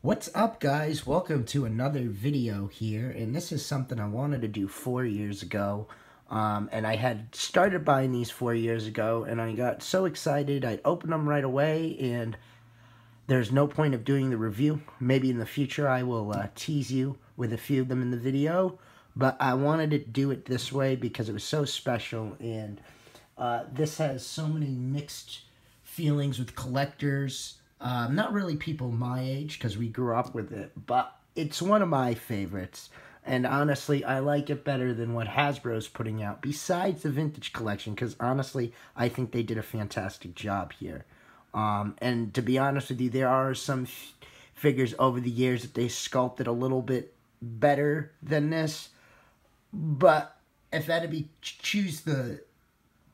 What's up, guys? Welcome to another video here, and this is something I wanted to do 4 years ago. And I had started buying these 4 years ago, and I got so excited I opened them right away, and there's no point of doing the review. Maybe in the future I will tease you with a few of them in the video, but I wanted to do it this way because it was so special, and this has so many mixed feelings with collectors. Not really people my age because we grew up with it, but it's one of my favorites. And honestly, I like it better than what Hasbro's putting out, besides the vintage collection, because honestly, I think they did a fantastic job here. And to be honest with you, there are some figures over the years that they sculpted a little bit better than this. But if I had to choose the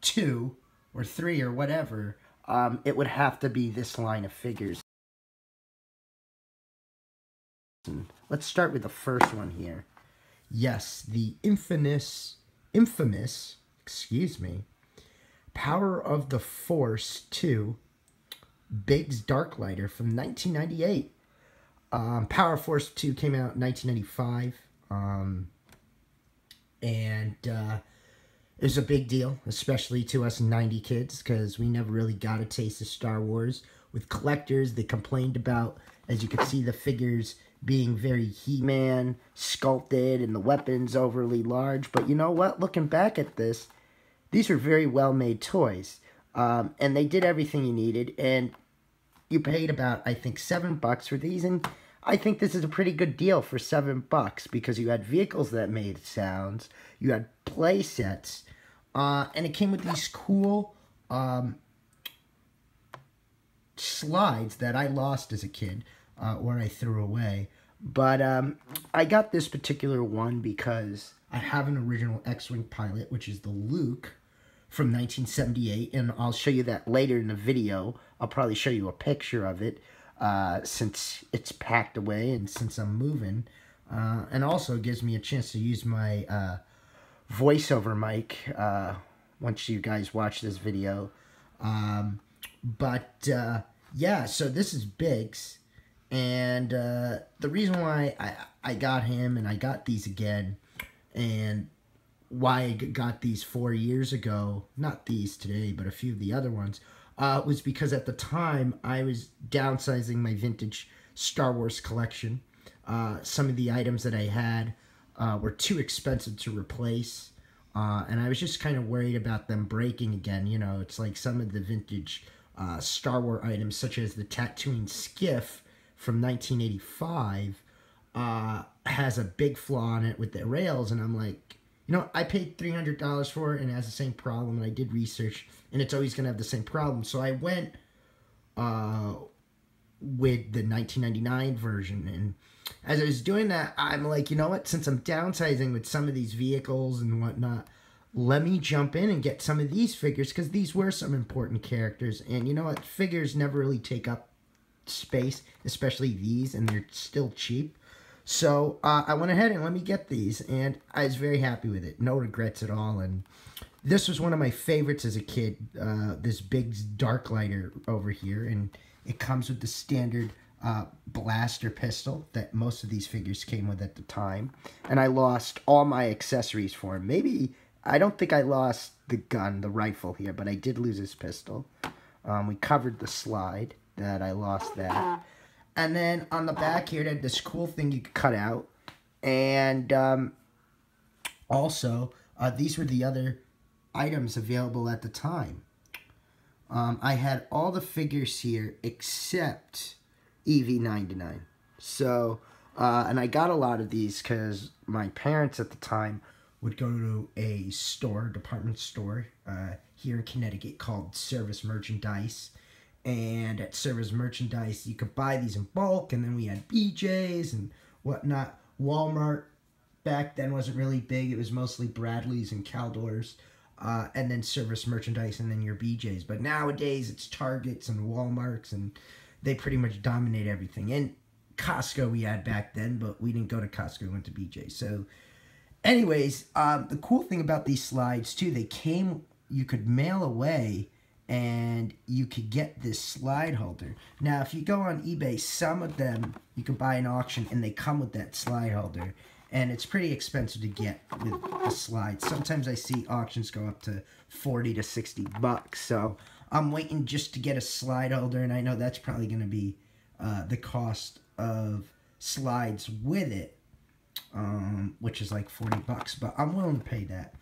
2 or 3 or whatever, it would have to be this line of figures. Let's start with the first one here. Yes, the infamous, excuse me, Power of the Force 2, Biggs Darklighter from 1998. Power of Force 2 came out in 1995, it was a big deal, especially to us 90 kids, because we never really got a taste of Star Wars. With collectors, they complained about, as you can see, the figures being very He-Man sculpted and the weapons overly large. But you know what? Looking back at this, these were very well-made toys. And they did everything you needed. And you paid about, I think, $7 for these. And I think this is a pretty good deal for $7 because you had vehicles that made sounds. You had play sets. And it came with these cool slides that I lost as a kid, or I threw away. But I got this particular one because I have an original X-Wing pilot, which is the Luke from 1978. And I'll show you that later in the video. I'll probably show you a picture of it since it's packed away and since I'm moving. And also gives me a chance to use my voiceover mic once you guys watch this video. Yeah, so this is Biggs, and the reason why I got him and I got these again, and why I got these 4 years ago, not these today, but a few of the other ones, was because at the time I was downsizing my vintage Star Wars collection. Some of the items that I had were too expensive to replace, and I was just kind of worried about them breaking again. You know, it's like some of the vintage Star Wars items, such as the Tatooine skiff from 1985, has a big flaw on it with the rails, and I'm like, you know, I paid $300 for it, and it has the same problem, and I did research, and it's always going to have the same problem, so I went with the 1999 version, and as I was doing that, I'm like, you know what, since I'm downsizing with some of these vehicles and whatnot, let me jump in and get some of these figures, because these were some important characters, and you know what, figures never really take up space, especially these, and they're still cheap. So I went ahead and let me get these, and I was very happy with it. No regrets at all, and this was one of my favorites as a kid, this Biggs Darklighter over here, and it comes with the standard blaster pistol that most of these figures came with at the time. And I lost all my accessories for him. Maybe, I don't think I lost the gun, the rifle here, but I did lose his pistol. We covered the slide that I lost that. And then on the back here, it had this cool thing you could cut out. And also, these were the other items available at the time. I had all the figures here except EV99. So, and I got a lot of these because my parents at the time would go to a store, department store, here in Connecticut called Service Merchandise. And at Service Merchandise, you could buy these in bulk, and then we had BJ's and whatnot. Walmart back then wasn't really big. It was mostly Bradley's and Caldor's, and then Service Merchandise, and then your BJ's. But nowadays, it's Target's and Walmart's, and they pretty much dominate everything. And Costco we had back then, but we didn't go to Costco, we went to BJ's. So anyways, the cool thing about these slides, too, they came, you could mail away, and you could get this slide holder. Now, if you go on eBay, some of them you can buy an auction and they come with that slide holder, and it's pretty expensive to get with the slide. Sometimes I see auctions go up to 40 to 60 bucks, so I'm waiting just to get a slide holder, and I know that's probably going to be the cost of slides with it, which is like 40 bucks, but I'm willing to pay that.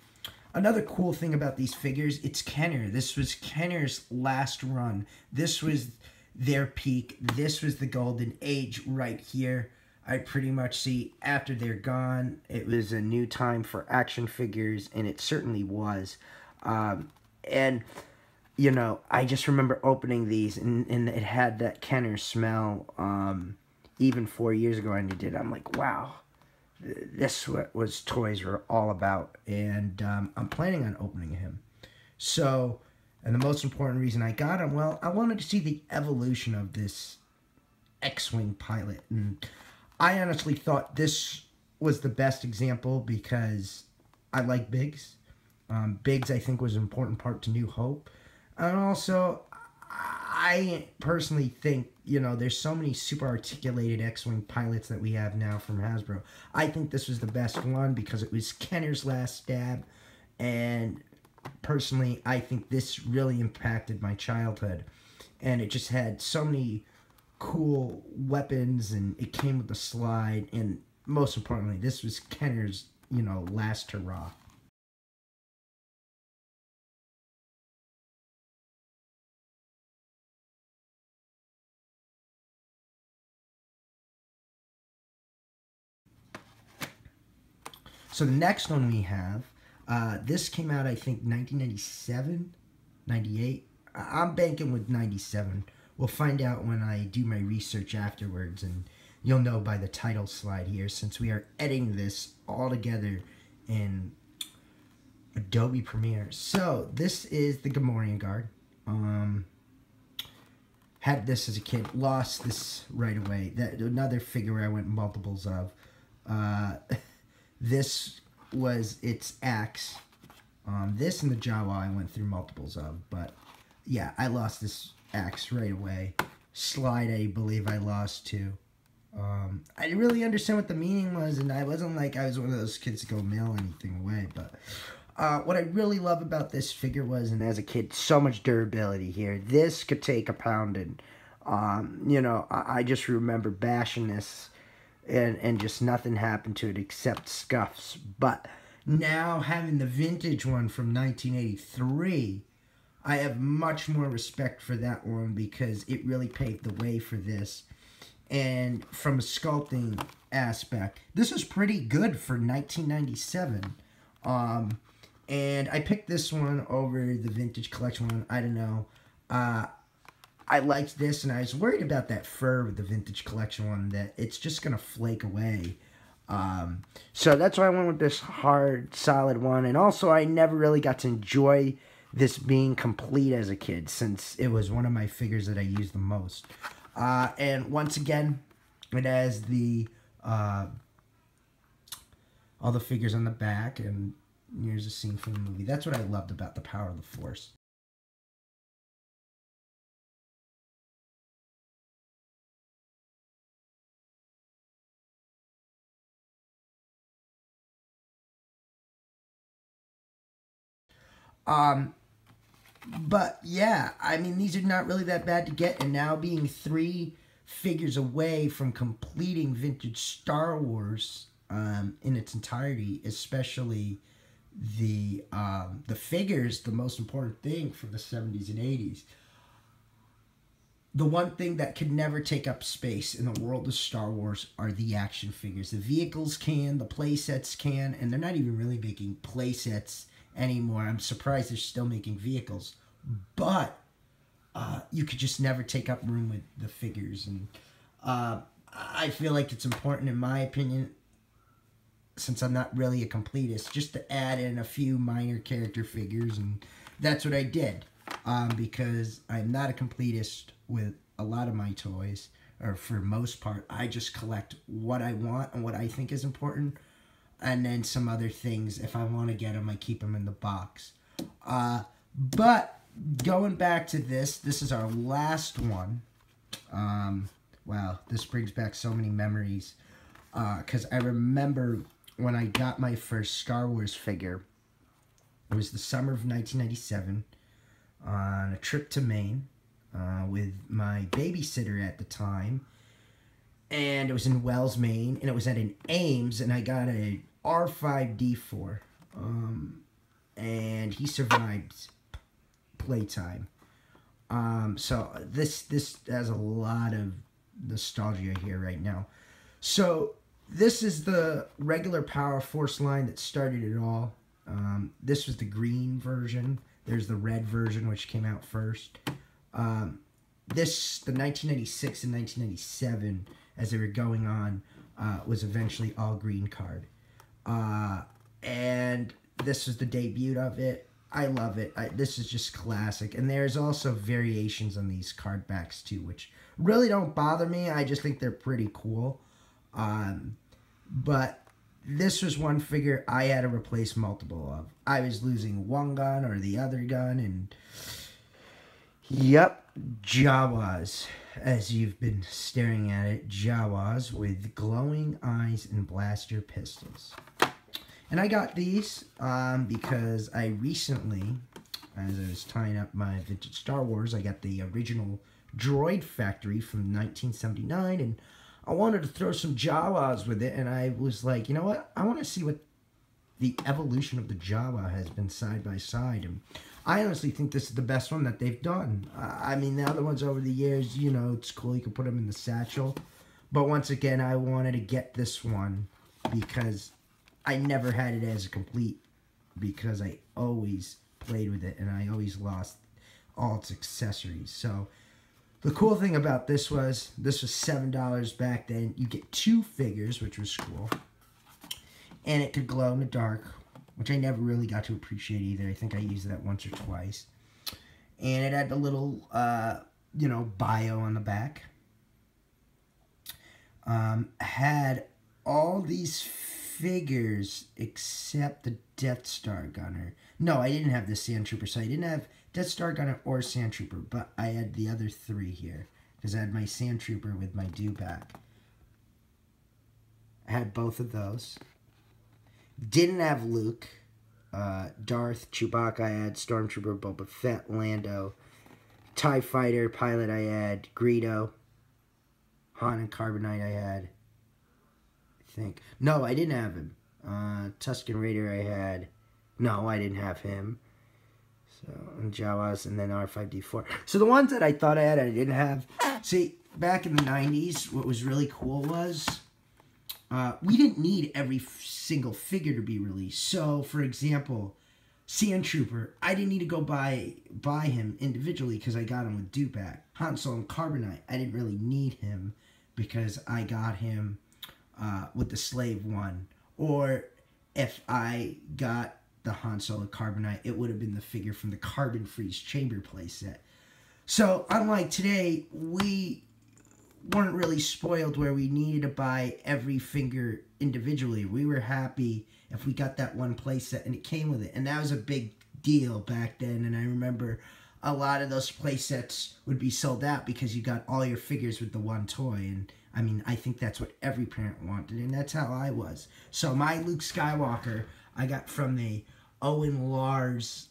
Another cool thing about these figures, it's Kenner. This was Kenner's last run. This was their peak. This was the golden age right here. I pretty much see after they're gone, it was a new time for action figures, and it certainly was. And, you know, I just remember opening these, and it had that Kenner smell. Even 4 years ago, I did. I'm like, wow. This was toys were all about, and I'm planning on opening him. So, and the most important reason I got him, well, I wanted to see the evolution of this X-Wing pilot, and I honestly thought this was the best example because I like Biggs. Biggs, I think, was an important part to New Hope, and also I personally think, you know, there's so many super articulated X-Wing pilots that we have now from Hasbro. I think this was the best one because it was Kenner's last stab, and personally, I think this really impacted my childhood, and it just had so many cool weapons, and it came with the slide, and most importantly, this was Kenner's, you know, last hurrah. So the next one we have, this came out, I think, 1997, 98. I'm banking with 97. We'll find out when I do my research afterwards, and you'll know by the title slide here, since we are editing this all together in Adobe Premiere. So this is the Gamorrean Guard. Had this as a kid, lost this right away. That another figure I went multiples of. This was its axe. This and the Jawa I went through multiples of, but yeah, I lost this axe right away. Slide, I believe I lost too. I didn't really understand what the meaning was, and I wasn't like I was one of those kids to go mail anything away, but what I really love about this figure was, and as a kid, so much durability here. This could take a pound, and you know, I just remember bashing this, and just nothing happened to it except scuffs. But now having the vintage one from 1983, I have much more respect for that one because it really paved the way for this. And from a sculpting aspect, this is pretty good for 1997. And I picked this one over the vintage collection one. I don't know. I liked this, and I was worried about that fur with the vintage collection one, that it's just going to flake away. So that's why I went with this hard, solid one. And also, I never really got to enjoy this being complete as a kid, since it was one of my figures that I used the most. And once again, it has the all the figures on the back, and here's a scene from the movie. That's what I loved about the Power of the Force. But yeah, I mean, these are not really that bad to get, and now being 3 figures away from completing vintage Star Wars in its entirety, especially the figures, the most important thing from the 70s and 80s. The one thing that could never take up space in the world of Star Wars are the action figures. The vehicles can, the playsets can, and they're not even really making playsets anymore. I'm surprised they're still making vehicles, but you could just never take up room with the figures. And I feel like it's important, in my opinion, since I'm not really a completist, just to add in a few minor character figures, and that's what I did, because I'm not a completist with a lot of my toys, or for most part. I just collect what I want and what I think is important, and then some other things, if I want to get them, I keep them in the box. But going back to this is our last one. Wow, this brings back so many memories. Because I remember when I got my first Star Wars figure, it was the summer of 1997, on a trip to Maine with my babysitter at the time. And it was in Wells, Maine, and it was at an Ames, and I got a R5D4. And he survived playtime. So this has a lot of nostalgia here right now. So this is the regular Power Force line that started it all. This was the green version. There's the red version, which came out first. The 1996 and 1997, as they were going on, was eventually all green card. And this was the debut of it. I love it. This is just classic. And there's also variations on these card backs too, which really don't bother me. I just think they're pretty cool. But this was one figure I had to replace multiple of. I was losing one gun or the other gun, and yep, Jawas, as you've been staring at it, Jawas with glowing eyes and blaster pistols. And I got these because I recently, as I was tying up my vintage Star Wars, I got the original Droid Factory from 1979, and I wanted to throw some Jawas with it, and I was like, you know what? I want to see what the evolution of the Jawa has been side by side, and I honestly think this is the best one that they've done. I mean, the other ones over the years, you know, it's cool. You can put them in the satchel. But once again, I wanted to get this one because I never had it as a complete, because I always played with it and I always lost all its accessories. So the cool thing about this was $7 back then. You get 2 figures, which was cool. And it could glow in the dark, which I never really got to appreciate either. I think I used that once or twice. And it had the little, you know, bio on the back. Had all these figures except the Death Star Gunner. No, I didn't have the Sand Trooper, so I didn't have Death Star Gunner or Sand Trooper, but I had the other 3 here, because I had my Sand Trooper with my dewback. I had both of those. Didn't have Luke, Darth, Chewbacca I had, Stormtrooper, Boba Fett, Lando, TIE Fighter, Pilot I had, Greedo, Han and Carbonite I had, I think. No, I didn't have him. Tusken Raider I had. No, I didn't have him. So, and Jawas, and then R5D4. So the ones that I thought I had, I didn't have. See, back in the 90s, what was really cool was we didn't need every single figure to be released. So, for example, Sand Trooper, I didn't need to go buy him individually because I got him with dewback. Han Solo and Carbonite, I didn't really need him because I got him with the Slave one. Or if I got the Han Solo Carbonite, it would have been the figure from the Carbon Freeze Chamber playset. So, unlike today, we weren't really spoiled where we needed to buy every figure individually. We were happy if we got that one playset and it came with it. And that was a big deal back then. And I remember a lot of those playsets would be sold out because you got all your figures with the one toy. And I mean, I think that's what every parent wanted, and that's how I was. So my Luke Skywalker, I got from the Owen Lars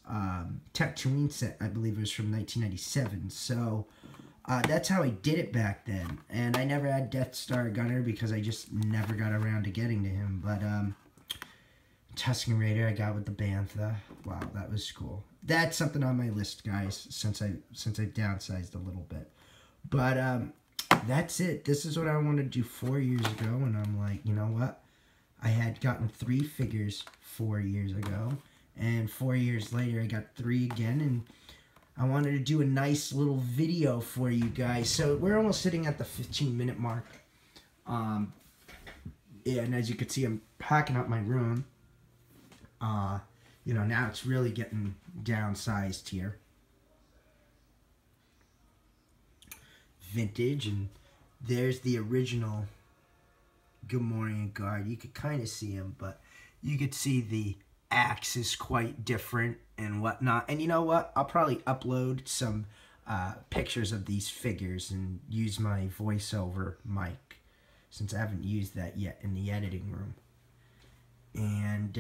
Tatooine set, I believe it was from 1997. So that's how I did it back then. And I never had Death Star Gunner because I just never got around to getting to him. But Tusken Raider I got with the Bantha. Wow, that was cool. That's something on my list, guys, since I downsized a little bit. But that's it. This is what I wanted to do 4 years ago, and I'm like, you know what? I had gotten 3 figures 4 years ago, and 4 years later I got 3 again, and I wanted to do a nice little video for you guys. So we're almost sitting at the 15-minute mark. Yeah, and as you can see, I'm packing up my room. You know, now it's really getting downsized here. Vintage, and there's the original Gamorrean guard. You could kind of see him, but you could see the axe is quite different and whatnot. And you know what? I'll probably upload some pictures of these figures and use my voiceover mic, since I haven't used that yet in the editing room. And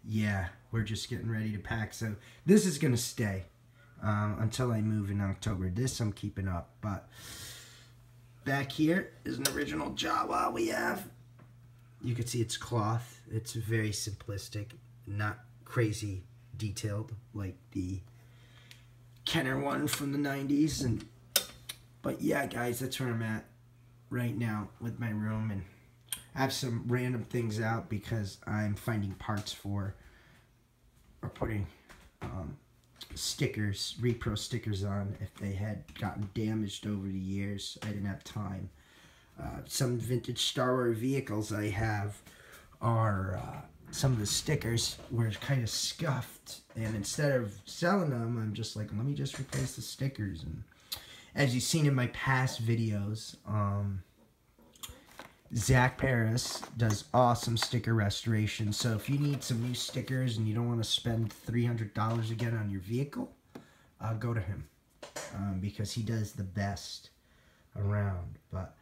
yeah, we're just getting ready to pack. So this is going to stay until I move in October. This I'm keeping up. But back here is an original Jawa we have. You can see it's cloth. It's very simplistic, not crazy detailed like the Kenner one from the 90s. But yeah, guys, that's where I'm at right now with my room. And I have some random things out because I'm finding parts for, or putting stickers, repro stickers on if they had gotten damaged over the years. I didn't have time. Some vintage Star Wars vehicles I have are some of the stickers were kind of scuffed, and instead of selling them, I'm just like, let me just replace the stickers. And as you've seen in my past videos, Zach Paris does awesome sticker restoration. So if you need some new stickers and you don't want to spend $300 again on your vehicle, go to him because he does the best around. But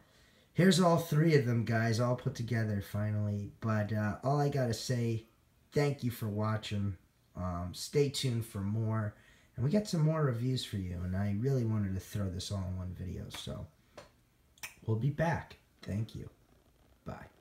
here's all three of them, guys, all put together finally. But all I gotta say, thank you for watching. Stay tuned for more, and we got some more reviews for you. And I really wanted to throw this all in one video, so we'll be back. Thank you. Bye.